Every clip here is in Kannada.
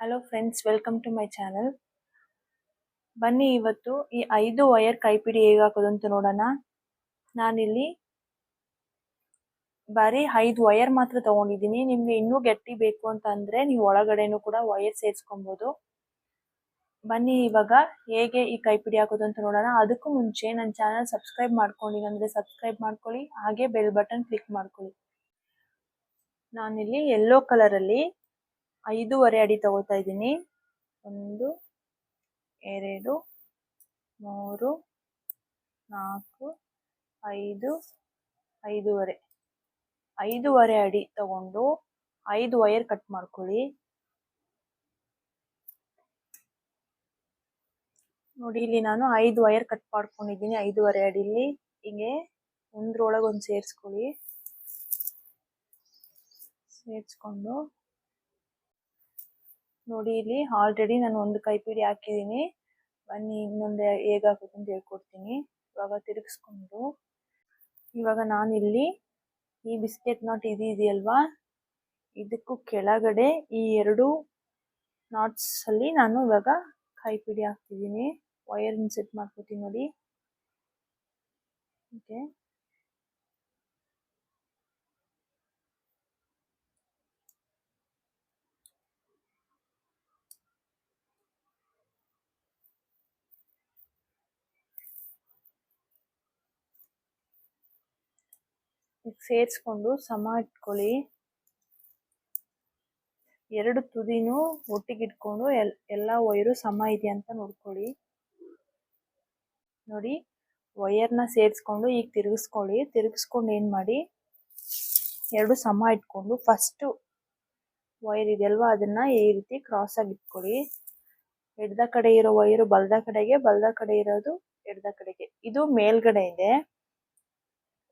Hello friends, welcome to my channel. ಬನ್ನಿ ಇವತ್ತು ಈ 5 ವೈರ್ ಕೈಪಿಡಿ ಹೇಗೆ ಹಾಕೋದು ಅಂತ ನೋಡೋಣ. ನಾನಿಲ್ಲಿ ಬರೀ 5 ವೈರ್ ಮಾತ್ರ ತಗೊಂಡಿದ್ದೀನಿ. ನಿಮ್ಗೆ ಇನ್ನೂ ಗಟ್ಟಿ ಬೇಕು ಅಂತ ಅಂದ್ರೆ ನೀವು ಒಳಗಡೆನೂ ಕೂಡ ವೈರ್ ಸೇರಿಸ್ಕೊಬಹುದು. ಬನ್ನಿ ಇವಾಗ ಹೇಗೆ ಈ ಕೈಪಿಡಿ ಹಾಕೋದು ಅಂತ ನೋಡೋಣ. ಅದಕ್ಕೂ ಮುಂಚೆ ನನ್ನ ಚಾನಲ್ ಸಬ್ಸ್ಕ್ರೈಬ್ ಮಾಡ್ಕೊಂಡಿಲ್ಲ ಅಂದ್ರೆ ಸಬ್ಸ್ಕ್ರೈಬ್ ಮಾಡ್ಕೊಳ್ಳಿ, ಹಾಗೆ ಬೆಲ್ ಬಟನ್ ಕ್ಲಿಕ್ ಮಾಡ್ಕೊಳ್ಳಿ. ನಾನಿಲ್ಲಿ ಯೆಲ್ಲೋ ಕಲರ್ ಅಲ್ಲಿ 5.5 ಅಡಿ ತಗೋತಾ ಇದ್ದೀನಿ. 1 2 3 4 5 5.5 5.5 ಅಡಿ ತಗೊಂಡು 5 ವೈರ್ ಕಟ್ ಮಾಡ್ಕೊಳ್ಳಿ. ನೋಡಿ, ಇಲ್ಲಿ ನಾನು 5 ವೈರ್ ಕಟ್ ಮಾಡ್ಕೊಂಡಿದ್ದೀನಿ 5.5 ಅಡಿಲಿ. ಹೀಗೆ ಒಂದ್ರೊಳಗೆ ಒಂದು ಸೇರಿಸ್ಕೊಳ್ಳಿ. ಸೇರಿಸ್ಕೊಂಡು ನೋಡಿ, ಇಲ್ಲಿ ಆಲ್ರೆಡಿ ನಾನು ಒಂದು ಕೈಪಿಡಿ ಹಾಕಿದ್ದೀನಿ. ಬನ್ನಿ ಇನ್ನೊಂದು ಹೇಗೆ ಹಾಕೋದು ಅಂತ ಹೇಳ್ಕೊಡ್ತೀನಿ. ಇವಾಗ ತಿರುಗಿಸ್ಕೊಂಡು ಇವಾಗ ನಾನಿಲ್ಲಿ ಈ ಬಿಸ್ಕೆಟ್ ನಾಟ್ ಇದೆಯಲ್ವಾ, ಇದಕ್ಕೂ ಕೆಳಗಡೆ ಈ 2 ನಾಟ್ಸ್ ಅಲ್ಲಿ ನಾನು ಇವಾಗ ಕೈಪಿಡಿ ಹಾಕ್ತಿದ್ದೀನಿ. ವೈರ್ ಸೆಟ್ ಮಾಡ್ಕೊತೀನಿ ನೋಡಿ. ಓಕೆ, ಸೇರಿಸ್ಕೊಂಡು ಸಮ ಇಟ್ಕೊಳ್ಳಿ. 2 ತುದಿನೂ ಒಟ್ಟಿಗೆ ಇಟ್ಕೊಂಡು ಎಲ್ಲ ವೈರು ಸಮ ಇದೆಯಾ ಅಂತ ನೋಡ್ಕೊಳ್ಳಿ. ನೋಡಿ, ವೈರ್ನ ಸೇರಿಸ್ಕೊಂಡು ಈಗ ತಿರುಗಿಸ್ಕೊಳ್ಳಿ. ತಿರುಗಿಸ್ಕೊಂಡು ಏನು ಮಾಡಿ, 2 ಸಮ ಇಟ್ಕೊಂಡು ಫಸ್ಟ್ ವೈರ್ ಇದೆಯಲ್ವಾ ಅದನ್ನ ಈ ರೀತಿ ಕ್ರಾಸ್ ಆಗಿ ಇಟ್ಕೊಳ್ಳಿ. ಎಡದ ಕಡೆ ಇರೋ ವೈರು ಬಲದ ಕಡೆಗೆ, ಬಲದ ಕಡೆ ಇರೋದು ಎಡದ ಕಡೆಗೆ. ಇದು ಮೇಲ್ಗಡೆ ಇದೆ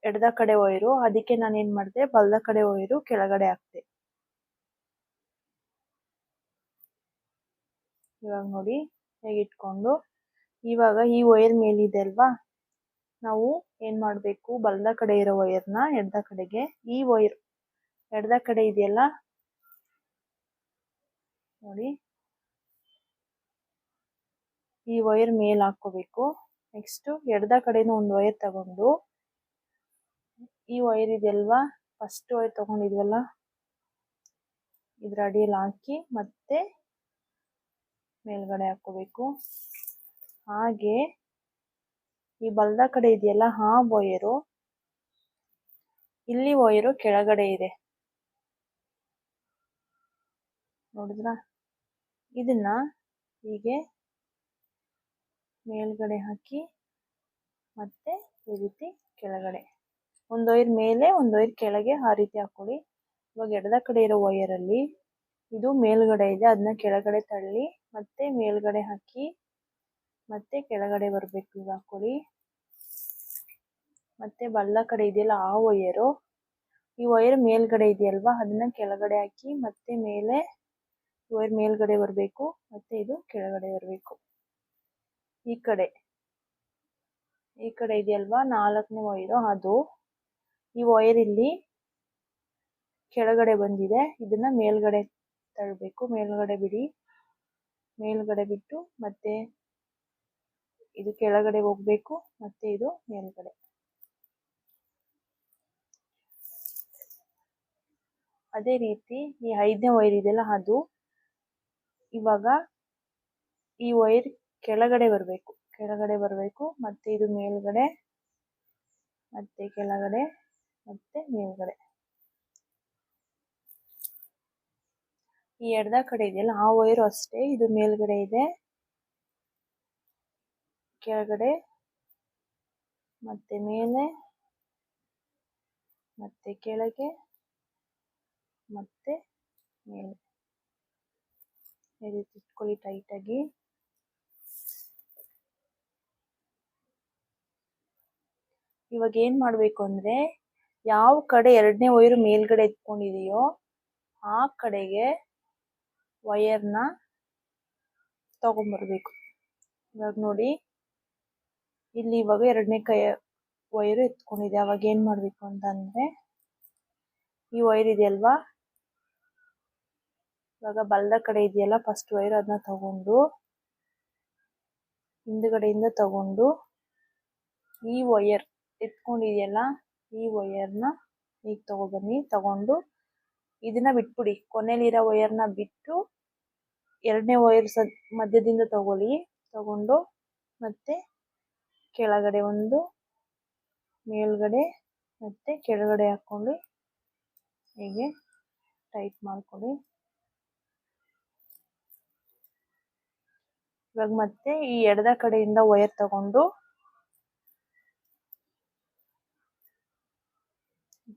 ಎಡದ ಕಡೆ ವೈರು, ಅದಕ್ಕೆ ನಾನು ಏನ್ ಮಾಡಿದೆ, ಬಲದ ಕಡೆ ವೈರು ಕೆಳಗಡೆ ಹಾಕ್ತೆ. ಇವಾಗ ನೋಡಿ ಹೇಗೆ ಇಟ್ಕೊಂಡು, ಇವಾಗ ಈ ವೈರ್ ಮೇಲಿದೆ ಅಲ್ವಾ, ನಾವು ಏನ್ ಮಾಡ್ಬೇಕು, ಬಲದ ಕಡೆ ಇರೋ ವೈರ್ನ ಎಡದ ಕಡೆಗೆ, ಈ ವೈರ್ ಎಡದ ಕಡೆ ಇದೆಯಲ್ಲ ನೋಡಿ, ಈ ವೈರ್ ಮೇಲ್ ಹಾಕೋಬೇಕು. ನೆಕ್ಸ್ಟ್ ಎಡದ ಕಡೆನೂ ಒಂದು ವೈರ್ ತಗೊಂಡು ಈ ವೈರ್ ಇದೆಯಲ್ವಾ, ಫಸ್ಟ್ ವೈರ್ ತಗೊಂಡಿದ್ವಲ್ಲ ಇದ್ರ ಅಡಿಯಲ್ಲಿ ಹಾಕಿ ಮತ್ತೆ ಮೇಲ್ಗಡೆ ಹಾಕೋಬೇಕು. ಹಾಗೆ ಈ ಬಲದ ಕಡೆ ಇದೆಯಲ್ಲ ಆ ವೈರು, ಇಲ್ಲಿ ವೈರು ಕೆಳಗಡೆ ಇದೆ ನೋಡಿದ್ರ, ಇದನ್ನ ಹೀಗೆ ಮೇಲ್ಗಡೆ ಹಾಕಿ ಮತ್ತೆ ಈ ರೀತಿ ಕೆಳಗಡೆ, ಒಂದು ವೈರ್ ಮೇಲೆ ಒಂದು ವೈರ್ ಕೆಳಗೆ, ಆ ರೀತಿ ಹಾಕೊಳ್ಳಿ. ಇವಾಗ ಎಡದ ಕಡೆ ಇರೋ ವೈರಲ್ಲಿ ಇದು ಮೇಲ್ಗಡೆ ಇದೆ, ಅದನ್ನ ಕೆಳಗಡೆ ತಳ್ಳಿ ಮತ್ತೆ ಮೇಲ್ಗಡೆ ಹಾಕಿ ಮತ್ತೆ ಕೆಳಗಡೆ ಬರಬೇಕು. ಈಗ ಹಾಕೊಳ್ಳಿ. ಮತ್ತೆ ಬಲದ ಕಡೆ ಇದೆಯಲ್ಲ ಆ ವೈರು, ಈ ವೈರ್ ಮೇಲ್ಗಡೆ ಇದೆಯಲ್ವಾ ಅದನ್ನ ಕೆಳಗಡೆ ಹಾಕಿ ಮತ್ತೆ ಮೇಲೆ ವೈರ್ ಮೇಲ್ಗಡೆ ಬರಬೇಕು, ಮತ್ತೆ ಇದು ಕೆಳಗಡೆ ಬರಬೇಕು. ಈ ಕಡೆ ಇದೆಯಲ್ವಾ 4ನೇ ವೈರು, ಅದು ಈ ವೈರ್ ಇಲ್ಲಿ ಕೆಳಗಡೆ ಬಂದಿದೆ, ಇದನ್ನ ಮೇಲ್ಗಡೆ ತಳ್ಳಬೇಕು. ಮೇಲ್ಗಡೆ ಬಿಡಿ, ಮೇಲ್ಗಡೆ ಬಿಟ್ಟು ಮತ್ತೆ ಇದು ಕೆಳಗಡೆ ಹೋಗ್ಬೇಕು, ಮತ್ತೆ ಇದು ಮೇಲ್ಗಡೆ. ಅದೇ ರೀತಿ ಈ 5ನೇ ವೈರ್ ಇದೆಯಲ್ಲ ಅದು ಇವಾಗ ಈ ವೈರ್ ಕೆಳಗಡೆ ಬರಬೇಕು, ಮತ್ತೆ ಇದು ಮೇಲ್ಗಡೆ, ಮತ್ತೆ ಕೆಳಗಡೆ, ಮತ್ತೆ ಮೇಲ್ಗಡೆ. ಈ ಎಡದ ಕಡೆ ಇದೆಯಲ್ಲ ಆ ವೈರು ಅಷ್ಟೇ, ಇದು ಮೇಲ್ಗಡೆ ಇದೆ, ಕೆಳಗಡೆ, ಮತ್ತೆ ಮೇಲೆ, ಮತ್ತೆ ಕೆಳಗೆ, ಮತ್ತೆ ಮೇಲೆ. ಈ ರೀತಿ ಇಟ್ಕೊಳ್ಳಿ ಟೈಟಾಗಿ. ಇವಾಗ ಏನ್ ಮಾಡ್ಬೇಕು ಅಂದ್ರೆ, ಯಾವ ಕಡೆ 2ನೇ ವೈರು ಮೇಲ್ಗಡೆ ಎತ್ಕೊಂಡಿದೆಯೋ ಆ ಕಡೆಗೆ ವೈರ್ನ ತಗೊಂಡ್ಬರ್ಬೇಕು. ಇವಾಗ ನೋಡಿ, ಇಲ್ಲಿ ಇವಾಗ 2ನೇ ವೈರು ಎತ್ಕೊಂಡಿದೆ. ಅವಾಗ ಏನ್ ಮಾಡ್ಬೇಕು ಅಂತಂದ್ರೆ, ಈ ವೈರ್ ಇದೆಯಲ್ವಾ ಇವಾಗ ಬಲದ ಕಡೆ ಇದೆಯಲ್ಲ ಫಸ್ಟ್ ವೈರ್ ಅದನ್ನ ತಗೊಂಡು ಹಿಂದ್ಗಡೆಯಿಂದ ತಗೊಂಡು ಈ ವೈರ್ ಎತ್ಕೊಂಡಿದೆಯಲ್ಲ ಈ ವೈರ್ನ ಈಗ ತಗೊಬನ್ನಿ. ತಗೊಂಡು ಇದನ್ನ ಬಿಟ್ಬಿಡಿ, ಕೊನೆಯಲ್ಲಿರೋ ವೈರ್ನ ಬಿಟ್ಟು ಎರಡನೇ ವೈರ್ ಮಧ್ಯದಿಂದ ತಗೊಳ್ಳಿ. ತಗೊಂಡು ಮತ್ತೆ ಕೆಳಗಡೆ ಒಂದು, ಮೇಲ್ಗಡೆ ಮತ್ತೆ ಕೆಳಗಡೆ ಹಾಕೊಂಡು ಹೀಗೆ ಟೈಟ್ ಮಾಡ್ಕೊಳ್ಳಿ. ಇವಾಗ ಮತ್ತೆ ಈ ಎಡದ ಕಡೆಯಿಂದ ವೈರ್ ತಗೊಂಡು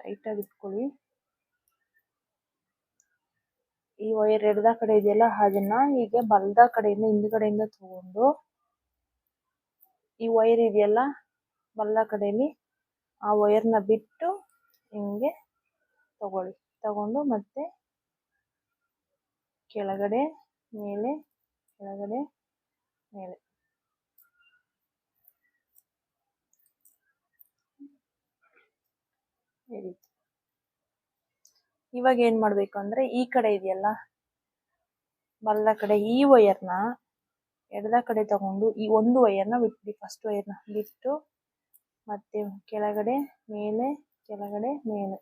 ಟೈಟ್ ಆಗಿ ಇಟ್ಕೊಳ್ಳಿ. ಈ ವೈರ್ ಎಡದ ಕಡೆ ಇದೆಯಲ್ಲ ಅದನ್ನ ಹೀಗೆ ಬಲದ ಕಡೆಯಿಂದ ಹಿಂದ್ಗಡೆಯಿಂದ ತಗೊಂಡು ಈ ವೈರ್ ಇದೆಯಲ್ಲ ಬಲದ ಕಡೆಯಲ್ಲಿ ಆ ವೈರ್ನ ಬಿಟ್ಟು ಹಿಂಗೆ ತಗೊಳ್ಳಿ. ತಗೊಂಡು ಮತ್ತೆ ಕೆಳಗಡೆ ಮೇಲೆ ಕೆಳಗಡೆ ಮೇಲೆ ಈ ರೀತಿ. ಇವಾಗ ಏನ್ ಮಾಡ್ಬೇಕು ಅಂದ್ರೆ ಈ ಕಡೆ ಇದೆಯಲ್ಲ ಬಲದ ಕಡೆ ಈ ವೈರ್ನ ಎಡದ ಕಡೆ ತಗೊಂಡು ಈ ಒಂದು ವೈರ್ನ ಬಿಟ್ಬಿಡಿ. ಫಸ್ಟ್ ವೈರ್ನ ಬಿಟ್ಟು ಮತ್ತೆ ಕೆಳಗಡೆ ಮೇಲೆ ಕೆಳಗಡೆ ಮೇಲೆ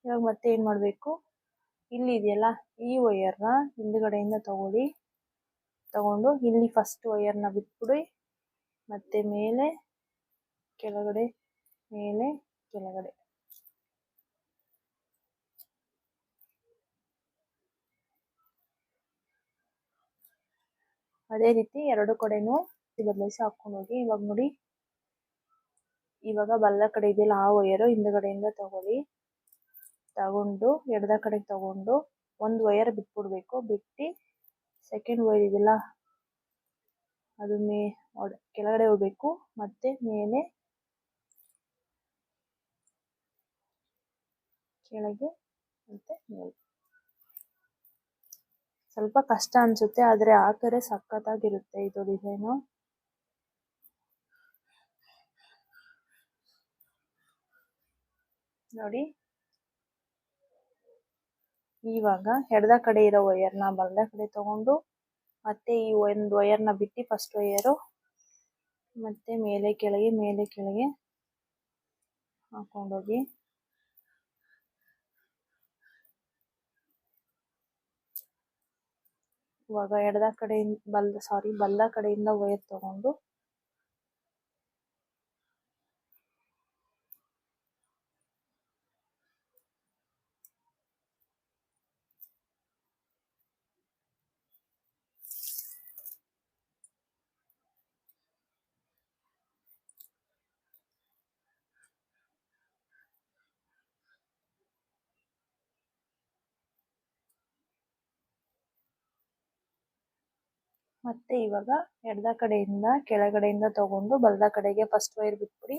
ಇವಾಗ ಮತ್ತೆ ಏನ್ ಮಾಡ್ಬೇಕು, ಇಲ್ಲಿ ಇದೆಯಲ್ಲ ಈ ವೈರ್ನ ಹಿಂದ್ಗಡೆಯಿಂದ ತಗೊಳ್ಳಿ. ತಗೊಂಡು ಇಲ್ಲಿ ಫಸ್ಟ್ ವೈರ್ನ ಬಿಟ್ಬಿಡಿ. ಮತ್ತೆ ಮೇಲೆ ಕೆಳಗಡೆ ಮೇಲೆ ಕೆಳಗಡೆ ಅದೇ ರೀತಿ ಎರಡು ಕಡೆನೂ ಬದಲಿಸಿ ಹಾಕೊಂಡು ಹೋಗಿ. ಇವಾಗ ನೋಡಿ, ಇವಾಗ ಬಲದ ಕಡೆ ಇದೆಯಲ್ಲ ಆ ವೈರು ಹಿಂದ್ಗಡೆಯಿಂದ ತಗೊಳ್ಳಿ. ತಗೊಂಡು ಎಡದ ಕಡೆಗೆ ತಗೊಂಡು ಒಂದು ವೈರ್ ಬಿಟ್ಬಿಡ್ಬೇಕು. ಬಿಟ್ಟು ಸೆಕೆಂಡ್ ವೈರ್ ಇದೆಯಲ್ಲ ಅದು ಕೆಳಗಡೆ ಹೋಗ್ಬೇಕು. ಮತ್ತೆ ಮೇಲೆ ಕೆಳಗೆ ಮತ್ತೆ ಮೇಲೆ. ಸ್ವಲ್ಪ ಕಷ್ಟ ಅನ್ಸುತ್ತೆ, ಆದ್ರೆ ಹಾಕಿದ್ರೆ ಸಖತ್ತಾಗಿರುತ್ತೆ ಇದು ಡಿಸೈನು. ನೋಡಿ, ಇವಾಗ ಎಡದ ಕಡೆ ಇರೋ ವೈರ್ನ ಬಲದ ಕಡೆ ತಗೊಂಡು ಮತ್ತೆ ಈ ಒಂದು ವೈರ್ನ ಬಿಟ್ಟು ಫಸ್ಟ್ ವೈರು ಮತ್ತೆ ಮೇಲೆ ಕೆಳಗೆ ಹಾಕೊಂಡೋಗಿ. ಇವಾಗ ಎಡದ ಕಡೆಯಿಂದ ಬಲದ ಕಡೆಯಿಂದ ವೈರ್ ತಗೊಂಡು ಮತ್ತೆ ಇವಾಗ ಎಡದ ಕಡೆಯಿಂದ ಕೆಳಗಡೆಯಿಂದ ತಗೊಂಡು ಬಲದ ಕಡೆಗೆ ಫಸ್ಟ್ ವೈರ್ ಬಿಟ್ಬಿಡಿ.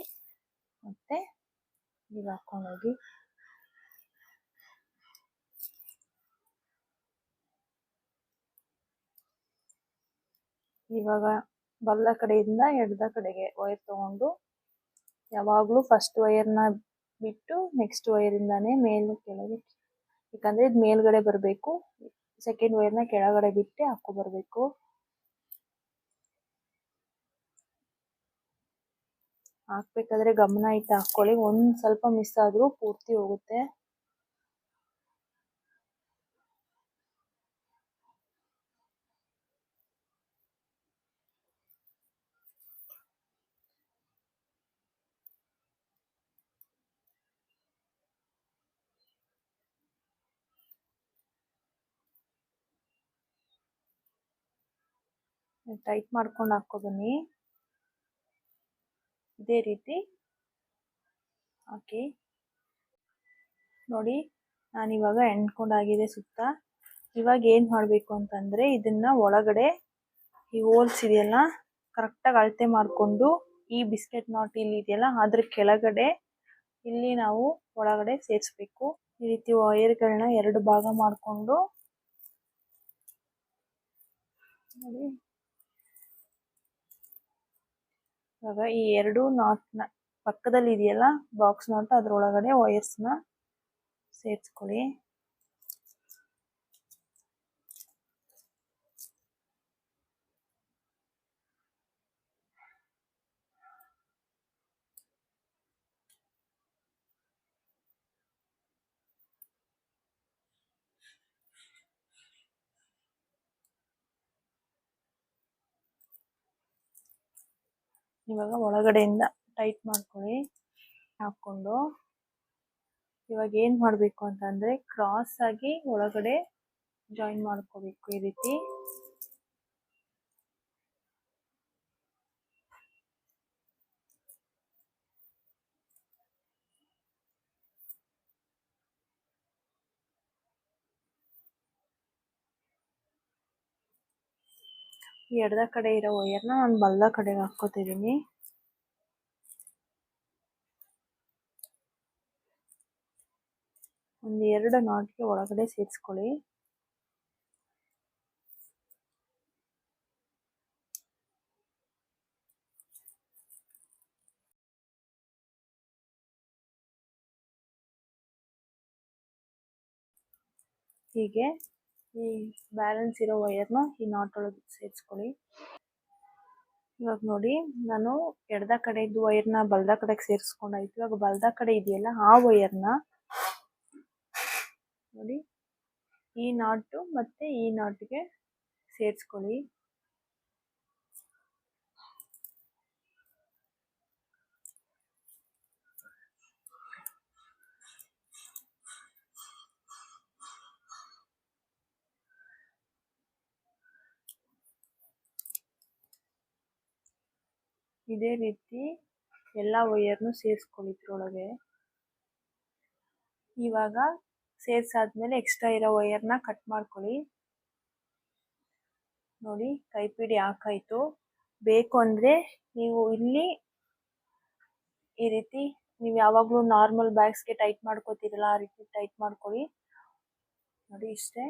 ಮತ್ತೆ ಈಗ ಹಾಕೊಂಡೋಗಿ. ಇವಾಗ ಬಲದ ಕಡೆಯಿಂದ ಎಡದ ಕಡೆಗೆ ವೈರ್ ತಗೊಂಡು ಯಾವಾಗ್ಲೂ ಫಸ್ಟ್ ವೈರ್ನ ಬಿಟ್ಟು ನೆಕ್ಸ್ಟ್ ವೈರಿಂದಾನೇ ಮೇಲೆ ಕೆಳಗೆ, ಯಾಕಂದ್ರೆ ಇದು ಮೇಲ್ಗಡೆ ಬರಬೇಕು. ಸೆಕೆಂಡ್ ವೈರ್ನ ಕೆಳಗಡೆ ಬಿಟ್ಟು ಹಾಕೋ ಬರ್ಬೇಕು. ಹಾಕ್ಬೇಕಾದ್ರೆ ಗಮನ ಇಟ್ಟು ಹಾಕೊಳ್ಳಿ. ಒಂದ್ ಸ್ವಲ್ಪ ಮಿಸ್ ಆದ್ರೂ ಪೂರ್ತಿ ಹೋಗುತ್ತೆ. ಟೈಟ್ ಮಾಡ್ಕೊಂಡು ಹಾಕೋ ಬನ್ನಿ. ಇದೇ ರೀತಿ ಹಾಕಿ. ನೋಡಿ, ನಾನಿವಾಗ ಎಣ್ಕೊಂಡಾಗಿದೆ ಸುತ್ತ. ಇವಾಗ ಏನ್ ಮಾಡ್ಬೇಕು ಅಂತಂದ್ರೆ ಇದನ್ನ ಒಳಗಡೆ ಈ ಹೋಲ್ಸ್ ಇದೆಯಲ್ಲ ಕರೆಕ್ಟಾಗಿ ಅಳತೆ ಮಾಡ್ಕೊಂಡು ಈ ಬಿಸ್ಕೆಟ್ ನಾಟ್ ಇಲ್ಲಿ ಇದೆಯಲ್ಲ ಅದ್ರ ಕೆಳಗಡೆ ಇಲ್ಲಿ ನಾವು ಒಳಗಡೆ ಸೇರಿಸ್ಬೇಕು. ಈ ರೀತಿ ವೈರ್ಗಳನ್ನ ಎರಡು ಭಾಗ ಮಾಡ್ಕೊಂಡು ನೋಡಿ, ಇವಾಗ ಈ ಎರಡು ನಾಟ್ನ ಪಕ್ಕದಲ್ಲಿ ಇದೆಯಲ್ಲ ಬಾಕ್ಸ್ ನಾಟ್, ಅದ್ರೊಳಗಡೆ ವೈರ್ಸ್ನ ಸೇರಿಸ್ಕೊಳ್ಳಿ. ಇವಾಗ ಒಳಗಡೆಯಿಂದ ಟೈಟ್ ಮಾಡ್ಕೊಳ್ಳಿ. ಹಾಕೊಂಡು ಇವಾಗ ಏನ್ ಮಾಡ್ಬೇಕು ಅಂತಂದ್ರೆ ಕ್ರಾಸ್ ಆಗಿ ಒಳಗಡೆ ಜಾಯಿನ್ ಮಾಡ್ಕೋಬೇಕು ಈ ರೀತಿ. ಈ ಎಡದ ಕಡೆ ಇರೋ ವೈರ್ನ ನಾನು ಬಲದ ಕಡೆಗೆ ಹಾಕೋತಿದ್ದೀನಿ. ಒಂದು 2 ನಾಟ್ಗೆ ಒಳಗಡೆ ಸೇರಿಸ್ಕೊಳ್ಳಿ. ಹೀಗೆ ಈ ಬ್ಯಾಲೆನ್ಸ್ ಇರೋ ವೈರ್ನ ಈ ನಾಟ್ ಒಳಗೆ ಸೇರಿಸ್ಕೊಳ್ಳಿ. ಇವಾಗ ನೋಡಿ, ನಾನು ಎಡದ ಕಡೆ ಇದ್ದು ವೈರ್ನ ಬಲದ ಕಡೆಗೆ ಸೇರಿಸ್ಕೊಂಡಾಯ್ತು. ಇವಾಗ ಬಲದ ಕಡೆ ಇದೆಯಲ್ಲ ಆ ವೈರ್ನ ನೋಡಿ ಈ ನಾಟು ಮತ್ತೆ ಈ ನಾಟ್ಗೆ ಸೇರಿಸ್ಕೊಳ್ಳಿ. ಇದೇ ರೀತಿ ಎಲ್ಲ ವೈರ್ನು ಸೇರಿಸ್ಕೊಳ್ಳಿ ಇದ್ರೊಳಗೆ. ಇವಾಗ ಸೇರ್ಸಾದ್ಮೇಲೆ ಎಕ್ಸ್ಟ್ರಾ ಇರೋ ವೈರ್ನ ಕಟ್ ಮಾಡ್ಕೊಳ್ಳಿ. ನೋಡಿ ಕೈಪಿಡಿ ಹಾಕಾಯ್ತು. ಬೇಕು ಅಂದ್ರೆ ನೀವು ಇಲ್ಲಿ ಈ ರೀತಿ ನೀವು ಯಾವಾಗಲೂ ನಾರ್ಮಲ್ ಬ್ಯಾಗ್ಸ್ಗೆ ಟೈಟ್ ಮಾಡ್ಕೋತೀರಲ್ಲ ಆ ರೀತಿ ಟೈಟ್ ಮಾಡ್ಕೊಳ್ಳಿ. ನೋಡಿ ಇಷ್ಟೇ.